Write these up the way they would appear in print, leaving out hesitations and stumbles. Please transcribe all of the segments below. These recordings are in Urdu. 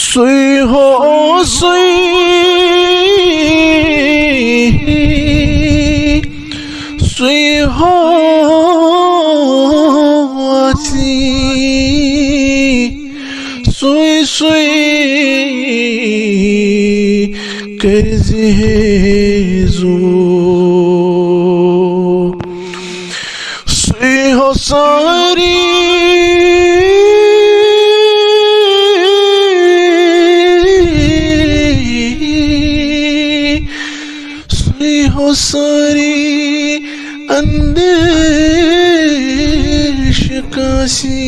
سوئی ہو سوئی سوئی ہو آسی سوئی سوئی کرزی ہے زو سوئی ہو ساری سوئی ہو ساری اندیش کاسی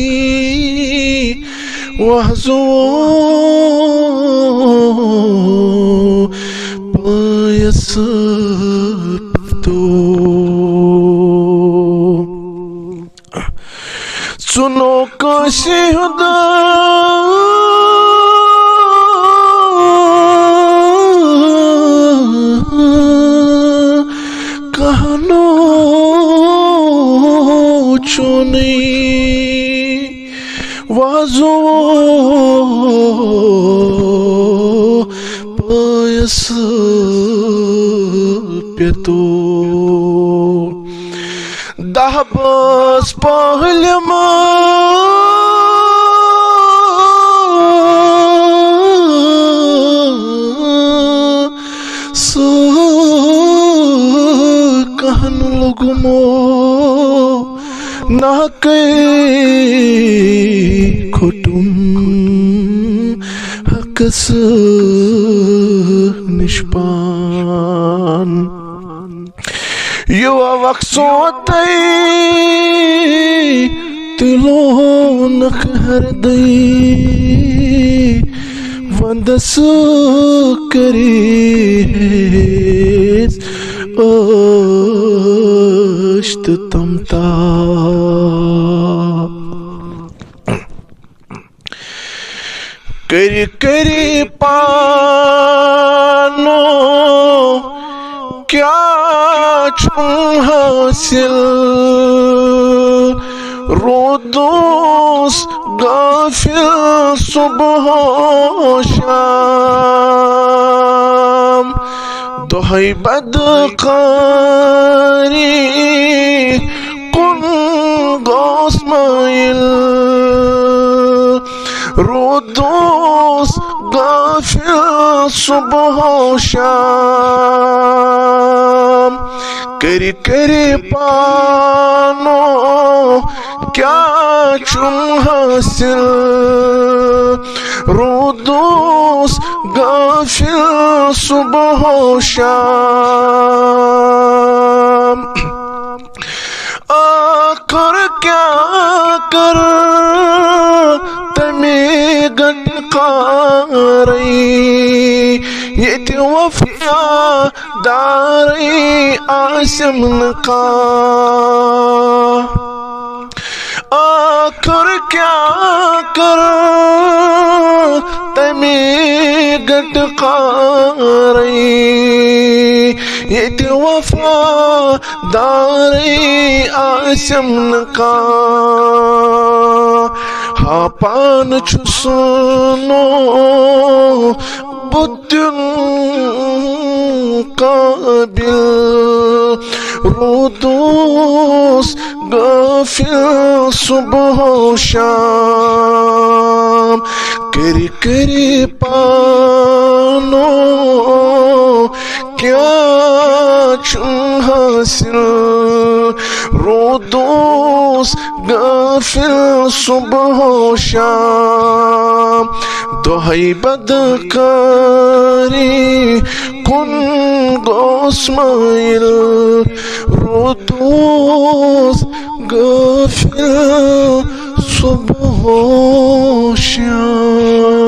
وحزو پایس تو سنو کاشی ہدا کہنو چونی وازو پایس پیتو دہباس پہلما سو کہن لگمو نہ کئی کھٹم حقس نشپان یو وقصوتی تلو نخر دی وندس کریز اشت تمتا کری کری پانو کیا چھن حاصل رودوس غافل صبح و شام دہائی بدقاری کن گوس مائل رودوس غافل صبح و شام کری کری پانو کیا چون حاصل رودوس غافل صبح و شام آخر کیا کر تمی گن قاری یہ وفیا داری آسم نقا آخر کیا کر تمی گٹ قاری یہ وفا داری آسم نقا ہا پان چھسنو بدن قابل رودوس غافل صبح و شام کری کری پانو کیا چون حاصل رودوس غافل صبح و شام دہائی بدکاری کن گوس مائل رودوس غافل صبح و شام